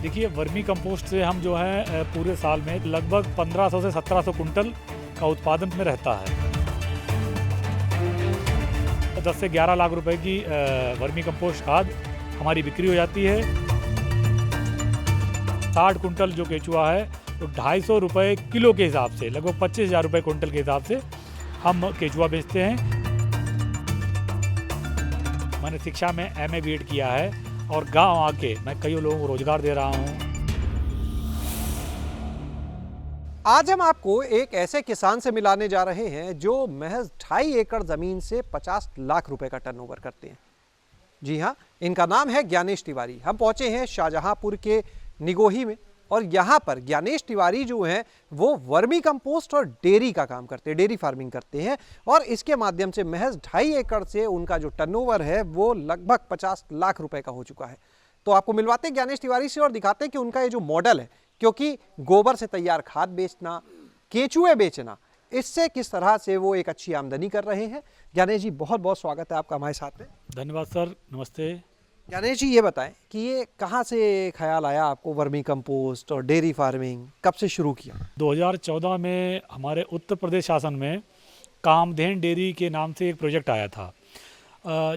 देखिए, vermi compost से हम जो है पूरे साल में लगभग 1500 से 1700 कुंटल का उत्पादन में रहता है। 10 से 11 लाख रुपए की वर्मी कंपोस्ट खाद हमारी बिक्री हो जाती है। 60 कुंटल जो केचुआ है तो 250 रुपये किलो के हिसाब से, लगभग 25,000 रुपये कुंटल के हिसाब से हम केचुआ बेचते हैं। मैंने शिक्षा में MA BEd किया है और गांव आके मैं कई लोगों को रोजगार दे रहा हूं। आज हम आपको एक ऐसे किसान से मिलाने जा रहे हैं जो महज 2.5 एकड़ जमीन से 50 लाख रुपए का टर्नओवर करते हैं। जी हाँ, इनका नाम है ज्ञानेश तिवारी। हम पहुंचे हैं शाहजहांपुर के निगोही में और यहाँ पर ज्ञानेश तिवारी जो हैं वो वर्मी कंपोस्ट और डेयरी का काम करते हैं, डेयरी फार्मिंग करते हैं और इसके माध्यम से महज 2.5 एकड़ से उनका जो टर्नओवर है वो लगभग 50 लाख रुपए का हो चुका है। तो आपको मिलवाते हैं ज्ञानेश तिवारी से और दिखाते हैं कि उनका ये जो मॉडल है, क्योंकि गोबर से तैयार खाद बेचना, केचुए बेचना, इससे किस तरह से वो एक अच्छी आमदनी कर रहे हैं। ज्ञानेश जी, बहुत बहुत स्वागत है आपका हमारे साथ में। धन्यवाद सर, नमस्ते। ज्ञानेश जी, ये बताएं कि ये कहाँ से ख्याल आया आपको वर्मी कंपोस्ट और डेयरी फार्मिंग, कब से शुरू किया? 2014 में हमारे उत्तर प्रदेश शासन में कामधेन डेयरी के नाम से एक प्रोजेक्ट आया था,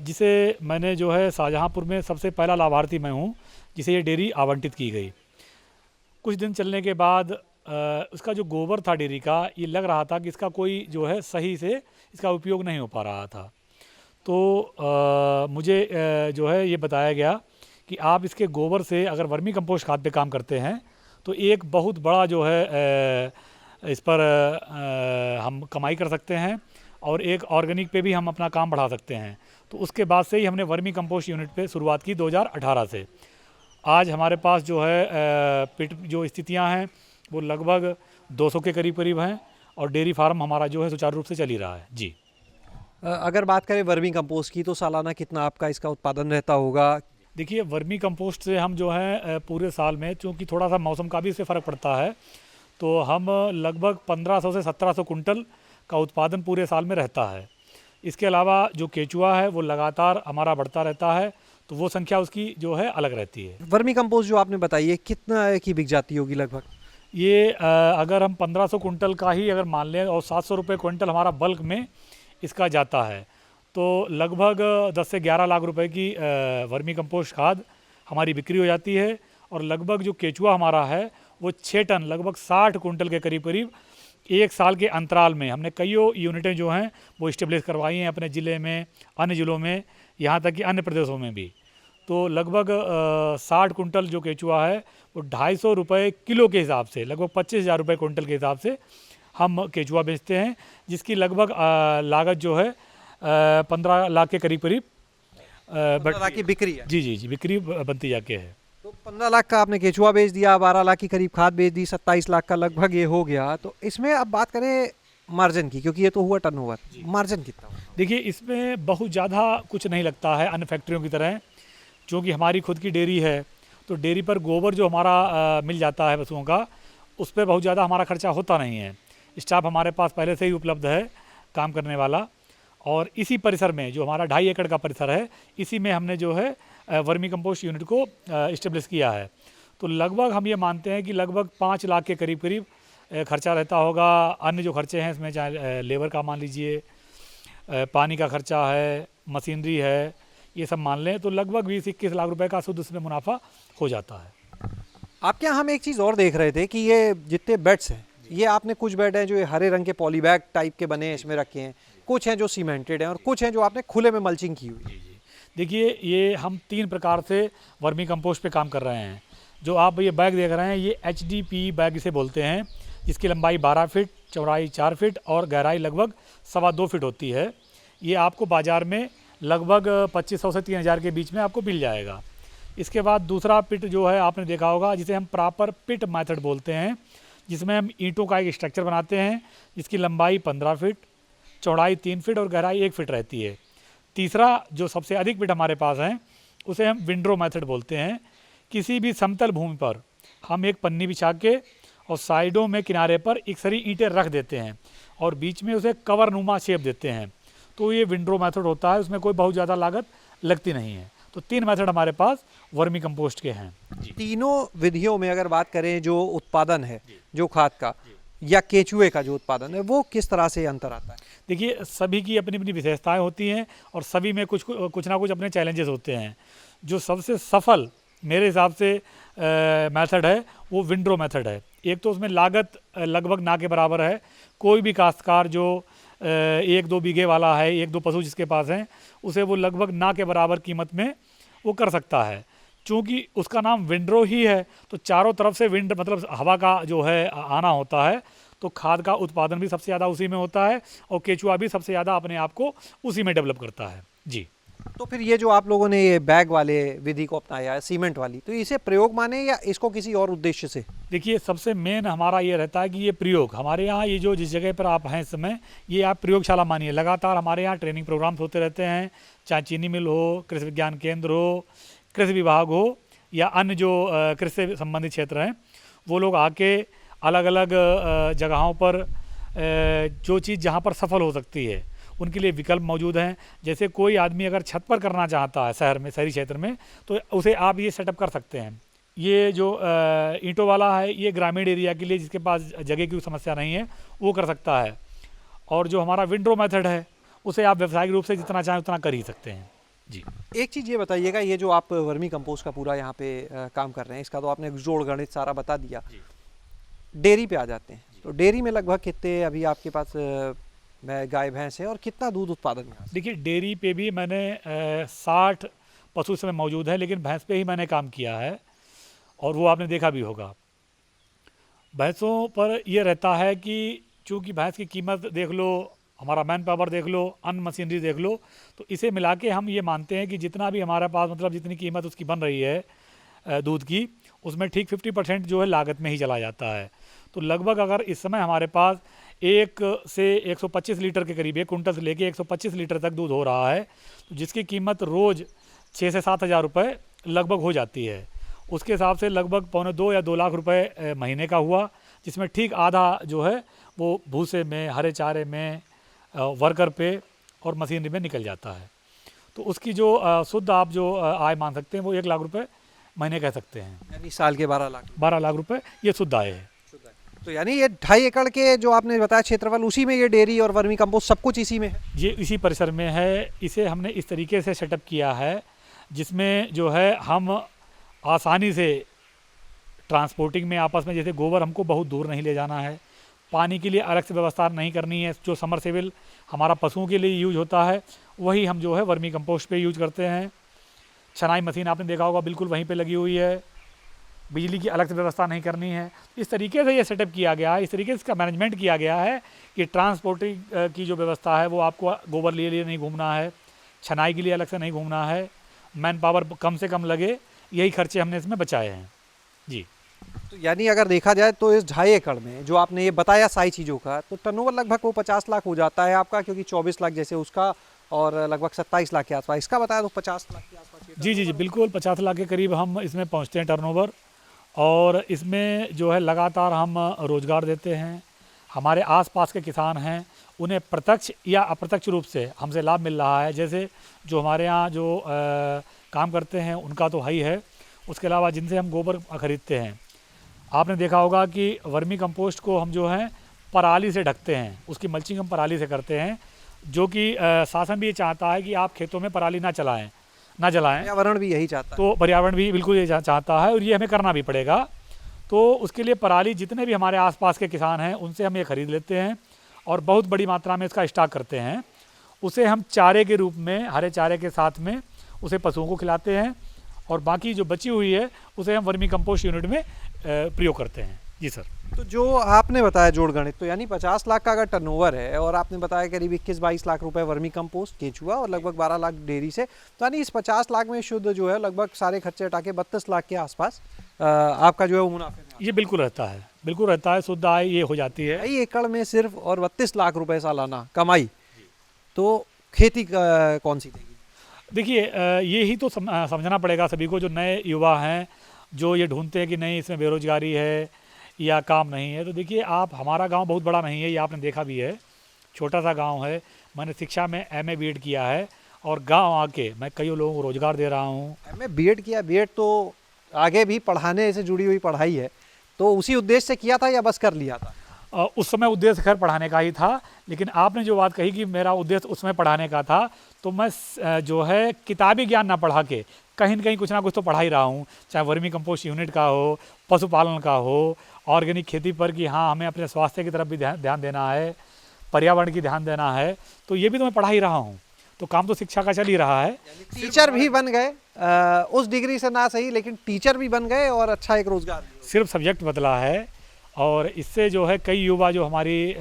जिसे मैंने जो है शाहजहांपुर में सबसे पहला लाभार्थी मैं हूँ जिसे ये डेयरी आवंटित की गई। कुछ दिन चलने के बाद उसका जो गोबर था डेयरी का, ये लग रहा था कि इसका कोई जो है सही से इसका उपयोग नहीं हो पा रहा था। तो मुझे जो है ये बताया गया कि आप इसके गोबर से अगर वर्मी कंपोस्ट खाद पे काम करते हैं तो एक बहुत बड़ा जो है इस पर हम कमाई कर सकते हैं और एक ऑर्गेनिक पे भी हम अपना काम बढ़ा सकते हैं। तो उसके बाद से ही हमने वर्मी कंपोस्ट यूनिट पे शुरुआत की 2018 से। आज हमारे पास जो है पिट जो स्थितियां हैं वो लगभग 200 के करीब हैं और डेयरी फार्म हमारा जो है सुचारू रूप से चल ही रहा है। जी, अगर बात करें वर्मी कंपोस्ट की तो सालाना कितना आपका इसका उत्पादन रहता होगा? देखिए, वर्मी कंपोस्ट से हम जो है पूरे साल में, चूँकि थोड़ा सा मौसम का भी इससे फ़र्क पड़ता है, तो हम लगभग 1500 से 1700 कुंटल का उत्पादन पूरे साल में रहता है। इसके अलावा जो केचुआ है वो लगातार हमारा बढ़ता रहता है, तो वो संख्या उसकी जो है अलग रहती है। वर्मी कंपोस्ट जो आपने बताई है कितना की बिक जाती होगी लगभग? ये अगर हम 1500 कुंटल का ही अगर मान लें और 700 रुपये क्विंटल हमारा बल्क में इसका जाता है, तो लगभग 10 से 11 लाख रुपए की वर्मी कंपोस्ट खाद हमारी बिक्री हो जाती है। और लगभग जो केचुआ हमारा है वो 6 टन, लगभग 60 कुंटल के करीब एक साल के अंतराल में हमने कईयों यूनिटें जो हैं वो इस्टेब्लिश करवाई हैं अपने ज़िले में, अन्य ज़िलों में, यहाँ तक कि अन्य प्रदेशों में भी। तो लगभग 60 कुंटल जो केचुआ है वो 250 रुपये किलो के हिसाब से, लगभग 25,000 रुपये कुंटल के हिसाब से हम केचुआ बेचते हैं, जिसकी लगभग लागत जो है 15 लाख के करीब 15 लाख की बिक्री है। जी, बिक्री बनती जाके है। तो 15 लाख का आपने केचुआ बेच दिया, 12 लाख की करीब खाद बेच दी, 27 लाख का लगभग ये हो गया। तो इसमें अब बात करें मार्जिन की, क्योंकि ये तो हुआ टर्नओवर, मार्जिन कितना हुआ? देखिए, इसमें बहुत ज़्यादा कुछ नहीं लगता है अन्य फैक्ट्रियों की तरह, क्योंकि हमारी खुद की डेयरी है। तो डेयरी पर गोबर जो हमारा मिल जाता है पशुओं का, उस पर बहुत ज़्यादा हमारा खर्चा होता नहीं है। स्टाफ हमारे पास पहले से ही उपलब्ध है काम करने वाला, और इसी परिसर में जो हमारा 2.5 एकड़ का परिसर है, इसी में हमने जो है वर्मी कंपोस्ट यूनिट को इस्टेब्लिश किया है। तो लगभग हम ये मानते हैं कि लगभग 5 लाख के करीब खर्चा रहता होगा। अन्य जो खर्चे हैं इसमें चाहे लेबर का मान लीजिए, पानी का खर्चा है, मशीनरी है, ये सब मान लें तो लगभग 20-21 लाख रुपए का शुद्ध उसमें मुनाफा हो जाता है। आपके यहाँ हम एक चीज़ और देख रहे थे कि ये जितने बेड्स हैं, ये आपने कुछ बेड हैं जो ये हरे रंग के पॉलीबैग टाइप के बने हैं, इसमें रखे हैं, कुछ हैं जो सीमेंटेड हैं और कुछ हैं जो आपने खुले में मल्चिंग की हुई। जी, देखिए, ये हम 3 प्रकार से वर्मी कंपोस्ट पे काम कर रहे हैं। जो आप ये बैग देख रहे हैं ये HDP बैग इसे बोलते हैं, जिसकी लंबाई 12 फीट, चौड़ाई 4 फीट और गहराई लगभग 2.25 फीट होती है। ये आपको बाज़ार में लगभग 2500 से 3000 के बीच में आपको मिल जाएगा। इसके बाद दूसरा पिट जो है आपने देखा होगा, जिसे हम प्रॉपर पिट मेथड बोलते हैं, जिसमें हम ईंटों का एक स्ट्रक्चर बनाते हैं जिसकी लंबाई 15 फीट, चौड़ाई 3 फीट और गहराई 1 फीट रहती है। तीसरा जो सबसे अधिक पिट हमारे पास है उसे हम विंड्रो मेथड बोलते हैं। किसी भी समतल भूमि पर हम एक पन्नी बिछा के और साइडों में किनारे पर एक सरी ईंटें रख देते हैं और बीच में उसे कवर नुमा शेप देते हैं। तो ये विंड्रो मेथड होता है, उसमें कोई बहुत ज़्यादा लागत लगती नहीं है। तो 3 मेथड हमारे पास वर्मी कंपोस्ट के हैं। तीनों विधियों में अगर बात करें जो उत्पादन है जो खाद का या केचुए का जो उत्पादन है वो किस तरह से अंतर आता है? देखिए सभी की अपनी अपनी विशेषताएं होती हैं और सभी में कुछ ना कुछ अपने चैलेंजेस होते हैं। जो सबसे सफल मेरे हिसाब से मेथड है वो विंडरो मेथड है। एक तो उसमें लागत लगभग ना के बराबर है। कोई भी काश्तकार जो 1-2 बीघे वाला है, 1-2 पशु जिसके पास हैं, उसे वो लगभग ना के बराबर कीमत में वो कर सकता है। चूँकि उसका नाम विंडरो ही है तो चारों तरफ से विंड मतलब हवा का जो है आना होता है, तो खाद का उत्पादन भी सबसे ज़्यादा उसी में होता है और केचुआ भी सबसे ज़्यादा अपने आप को उसी में डेवलप करता है। जी। तो फिर ये जो आप लोगों ने ये बैग वाले विधि को अपनाया है सीमेंट वाली, तो इसे प्रयोग माने या इसको किसी और उद्देश्य से? देखिए सबसे मेन हमारा ये रहता है कि ये प्रयोग हमारे यहाँ ये जो जिस जगह पर आप हैं इस समय, ये आप प्रयोगशाला मानिए। लगातार हमारे यहाँ ट्रेनिंग प्रोग्राम्स होते रहते हैं, चाहे चीनी मिल हो, कृषि विज्ञान केंद्र हो, कृषि विभाग हो या अन्य जो कृषि से संबंधित क्षेत्र हैं, वो लोग आके अलग अलग जगहों पर जो चीज़ जहाँ पर सफल हो सकती है उनके लिए विकल्प मौजूद हैं। जैसे कोई आदमी अगर छत पर करना चाहता है शहर में, शहरी क्षेत्र में, तो उसे आप ये सेटअप कर सकते हैं। ये जो ईंटों वाला है ये ग्रामीण एरिया के लिए जिसके पास जगह की समस्या नहीं है वो कर सकता है। और जो हमारा विंडरो मेथड है उसे आप व्यावसायिक रूप से जितना चाहें उतना कर ही सकते हैं। जी। एक चीज़ ये बताइएगा, ये जो आप वर्मी कंपोस्ट का पूरा यहाँ पे काम कर रहे हैं, इसका तो आपने जोड़ गणित सारा बता दिया। डेयरी पे आ जाते हैं, तो डेयरी में लगभग कितने अभी आपके पास गाय भैंस है और कितना दूध उत्पादन है? देखिए डेयरी पे भी मैंने 60 पशु इस समय मौजूद है, लेकिन भैंस पे ही मैंने काम किया है और वो आपने देखा भी होगा। भैंसों पर ये रहता है कि चूँकि भैंस की कीमत देख लो, हमारा मैन पावर देख लो, अन्य मशीनरी देख लो, तो इसे मिला के हम ये मानते हैं कि जितना भी हमारे पास मतलब जितनी कीमत उसकी बन रही है दूध की, उसमें ठीक 50% जो है लागत में ही चला जाता है। तो लगभग अगर इस समय हमारे पास 1 से 125 लीटर के करीब, 1 कुंटल से लेके 125 लीटर तक दूध हो रहा है, तो जिसकी कीमत रोज़ 6 से 7 हज़ार रुपये लगभग हो जाती है। उसके हिसाब से लगभग 1.25 या 2 लाख रुपए महीने का हुआ, जिसमें ठीक आधा जो है वो भूसे में, हरे चारे में, वर्कर पे और मशीनरी में निकल जाता है। तो उसकी जो शुद्ध आप जो आय मान सकते हैं वो 1 लाख रुपए महीने कह सकते हैं। यानी साल के 12 लाख रुपए ये शुद्ध आय है। तो यानी ये 2.5 एकड़ के जो आपने बताया क्षेत्रफल, उसी में ये डेयरी और वर्मी कंपोस्ट सब कुछ इसी में है? ये इसी परिसर में है। इसे हमने इस तरीके से सेटअप किया है जिसमें जो है हम आसानी से ट्रांसपोर्टिंग में आपस में, जैसे गोबर हमको बहुत दूर नहीं ले जाना है, पानी के लिए अलग से व्यवस्था नहीं करनी है। जो समरसेबल हमारा पशुओं के लिए यूज होता है वही हम जो है वर्मी कंपोस्ट पे यूज करते हैं। छनाई मशीन आपने देखा होगा बिल्कुल वहीं पे लगी हुई है, बिजली की अलग से व्यवस्था नहीं करनी है। इस तरीके से ये सेटअप किया गया है, इस तरीके से इसका मैनेजमेंट किया गया है कि ट्रांसपोर्टिंग की जो व्यवस्था है वो आपको गोबर लिए नहीं घूमना है, छनाई के लिए अलग से नहीं घूमना है, मैन पावर कम से कम लगे, यही खर्चे हमने इसमें बचाए हैं। जी। तो यानी अगर देखा जाए तो इस 2.5 एकड़ में जो आपने ये बताया सारी चीज़ों का, तो टर्नओवर लगभग वो 50 लाख हो जाता है आपका, क्योंकि 24 लाख जैसे उसका और लगभग 27 लाख के आसपास इसका बताया, तो 50 लाख के आसपास। जी बिल्कुल 50 लाख के करीब हम इसमें पहुंचते हैं टर्नओवर। और इसमें जो है लगातार हम रोज़गार देते हैं। हमारे आसपास के किसान हैं उन्हें प्रत्यक्ष या अप्रत्यक्ष रूप से हमसे लाभ मिल रहा है। जैसे जो हमारे यहाँ जो काम करते हैं उनका तो हाई है, उसके अलावा जिनसे हम गोबर खरीदते हैं, आपने देखा होगा कि वर्मी कंपोस्ट को हम जो है पराली से ढकते हैं, उसकी मल्चिंग हम पराली से करते हैं, जो कि शासन भी ये चाहता है कि आप खेतों में पराली ना जलाएं, पर्यावरण भी यही चाहता है। तो पर्यावरण भी बिल्कुल ये चाहता है और ये हमें करना भी पड़ेगा। तो उसके लिए पराली जितने भी हमारे आसपास के किसान हैं उनसे हम ये ख़रीद लेते हैं और बहुत बड़ी मात्रा में इसका स्टॉक करते हैं। उसे हम चारे के रूप में, हरे चारे के साथ में उसे पशुओं को खिलाते हैं और बाकी जो बची हुई है उसे हम वर्मी कंपोस्ट यूनिट में प्रयोग करते हैं। जी सर। तो जो आपने बताया जोड़ गणित, तो यानी 50 लाख का अगर टर्नओवर है और आपने बताया करीब 21-22 लाख रुपए वर्मी कंपोस्ट केचुआ और लगभग 12 लाख डेयरी से, तो यानी इस 50 लाख में शुद्ध जो है लगभग सारे खर्चे हटा के 32 लाख के आसपास आपका जो है वो मुनाफे में ये बिल्कुल रहता है, शुद्ध आय ये हो जाती है। 2.5 एकड़ में सिर्फ और 32 लाख रुपए सालाना कमाई, तो खेती कौन सी देगी? देखिए ये ही तो समझना पड़ेगा सभी को, जो नए युवा हैं जो ये ढूंढते हैं कि नहीं इसमें बेरोजगारी है या काम नहीं है। तो देखिए आप, हमारा गांव बहुत बड़ा नहीं है, ये आपने देखा भी है, छोटा सा गांव है। मैंने शिक्षा में MA BEd किया है और गांव आके मैं कई लोगों को रोज़गार दे रहा हूँ। मैं बीएड किया, बीएड तो आगे भी पढ़ाने से जुड़ी हुई पढ़ाई है, तो उसी उद्देश्य से किया था या बस कर लिया था? उस समय उद्देश्य खैर पढ़ाने का ही था, लेकिन आपने जो बात कही कि मेरा उद्देश्य उसमें पढ़ाने का था, तो मैं जो है किताबी ज्ञान ना पढ़ा के कहीं न कहीं कुछ ना कुछ तो पढ़ा ही रहा हूँ, चाहे वर्मी कंपोस्ट यूनिट का हो, पशुपालन का हो, ऑर्गेनिक खेती पर कि हाँ हमें अपने स्वास्थ्य की तरफ भी ध्यान देना है, पर्यावरण की ध्यान देना है, तो ये भी तो मैं पढ़ा ही रहा हूँ। तो काम तो शिक्षा का चल ही रहा है। टीचर भी बन गए, उस डिग्री से ना सही लेकिन टीचर भी बन गए और अच्छा एक रोजगार भी हो सिर्फ सब्जेक्ट बदला है, और इससे जो है कई युवा जो हमारी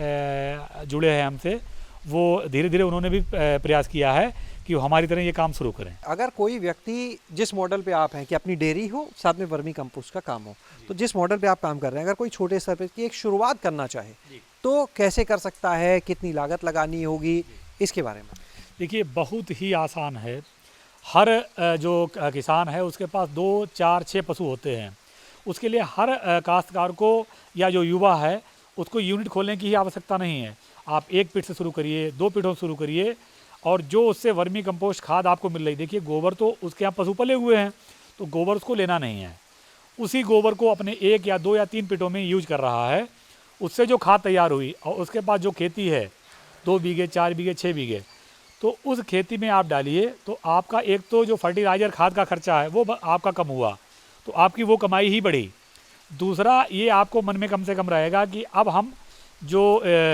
जुड़े हैं हमसे, वो धीरे धीरे उन्होंने भी प्रयास किया है कि वो हमारी तरह ये काम शुरू करें। गया। अगर कोई व्यक्ति जिस मॉडल पे आप हैं कि अपनी डेयरी हो साथ में वर्मी कंपोस्ट का काम हो, तो जिस मॉडल पे आप काम कर रहे हैं, अगर कोई छोटे स्तर पे की एक शुरुआत करना चाहे तो कैसे कर सकता है, कितनी लागत लगानी होगी, इसके बारे में? देखिए बहुत ही आसान है। हर जो किसान है उसके पास 2, 4, 6 पशु होते हैं। उसके लिए हर काश्तकार को या जो युवा है उसको यूनिट खोलने की ही आवश्यकता नहीं है। आप 1 पीठ से शुरू करिए, 2 पीठों से शुरू करिए, और जो उससे वर्मी कंपोस्ट खाद आपको मिल रही, देखिए गोबर तो उसके यहाँ पशु पले हुए हैं, तो गोबर उसको लेना नहीं है। उसी गोबर को अपने 1 या 2 या 3 पीठों में यूज कर रहा है। उससे जो खाद तैयार हुई और उसके पास जो खेती है 2 बीघे, 4 बीघे, 6 बीघे, तो उस खेती में आप डालिए, तो आपका एक तो जो फर्टिलाइज़र खाद का खर्चा है वो आपका कम हुआ, तो आपकी वो कमाई ही बढ़ी। दूसरा ये आपको मन में कम से कम रहेगा कि अब हम जो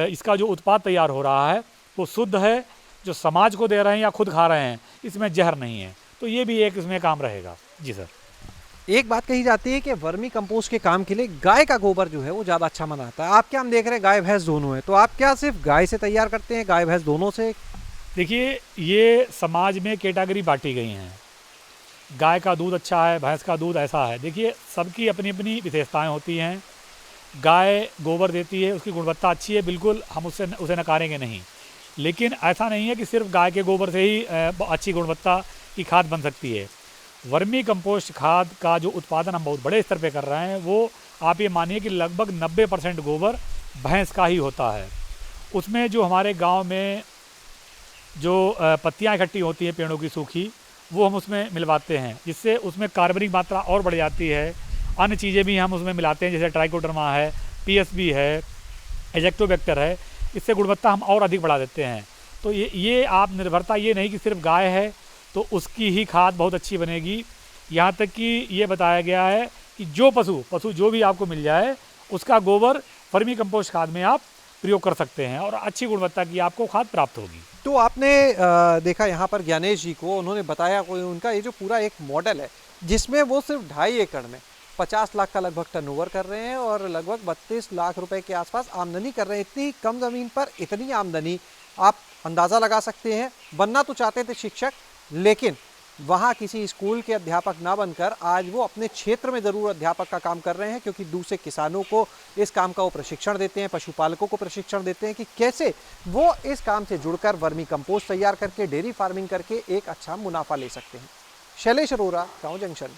इसका जो उत्पाद तैयार हो रहा है वो शुद्ध है, जो समाज को दे रहे हैं या खुद खा रहे हैं, इसमें जहर नहीं है, तो ये भी एक इसमें काम रहेगा। जी सर। एक बात कही जाती है कि वर्मी कंपोस्ट के काम के लिए गाय का गोबर जो है वो ज़्यादा अच्छा माना जाता है। आपके हम देख रहे हैं गाय भैंस दोनों है, तो आप क्या सिर्फ गाय से तैयार करते हैं, गाय भैंस दोनों से? देखिए ये समाज में कैटेगरी बांटी गई हैं, गाय का दूध अच्छा है, भैंस का दूध ऐसा है। देखिए सबकी अपनी अपनी विशेषताएं होती हैं। गाय गोबर देती है, उसकी गुणवत्ता अच्छी है, बिल्कुल हम उसे नकारेंगे नहीं, लेकिन ऐसा नहीं है कि सिर्फ गाय के गोबर से ही अच्छी गुणवत्ता की खाद बन सकती है। वर्मी कंपोस्ट खाद का जो उत्पादन हम बहुत बड़े स्तर पे कर रहे हैं, वो आप ये मानिए कि लगभग 90% गोबर भैंस का ही होता है। उसमें जो हमारे गांव में जो पत्तियां इकट्ठी होती हैं पेड़ों की सूखी, वो हम उसमें मिलवाते हैं, जिससे उसमें कार्बनिक मात्रा और बढ़ जाती है। अन्य चीज़ें भी हम उसमें मिलाते हैं, जैसे ट्राइकोडर्मा है, पीएसबी है, एजेक्टोबैक्टर है, इससे गुणवत्ता हम और अधिक बढ़ा देते हैं। तो ये आप निर्भरता ये नहीं कि सिर्फ गाय है तो उसकी ही खाद बहुत अच्छी बनेगी। यहाँ तक कि ये बताया गया है कि जो पशु जो भी आपको मिल जाए उसका गोबर वर्मी कंपोस्ट खाद में आप प्रयोग कर सकते हैं और अच्छी गुणवत्ता की आपको खाद प्राप्त होगी। तो आपने देखा यहाँ पर ज्ञानेश जी को, उन्होंने बताया कोई उनका ये जो पूरा एक मॉडल है जिसमें वो सिर्फ 2.5 एकड़ में 50 लाख का लगभग टर्नओवर कर रहे हैं और लगभग 32 लाख रुपए के आसपास आमदनी कर रहे हैं। इतनी कम ज़मीन पर इतनी आमदनी, आप अंदाज़ा लगा सकते हैं। बनना तो चाहते थे शिक्षक, लेकिन वहाँ किसी स्कूल के अध्यापक ना बनकर आज वो अपने क्षेत्र में ज़रूर अध्यापक का काम कर रहे हैं, क्योंकि दूसरे किसानों को इस काम का वो प्रशिक्षण देते हैं, पशुपालकों को प्रशिक्षण देते हैं कि कैसे वो इस काम से जुड़कर वर्मी कंपोस्ट तैयार करके डेयरी फार्मिंग करके एक अच्छा मुनाफा ले सकते हैं। शैलेश अरोरा, गाँव जंक्शन।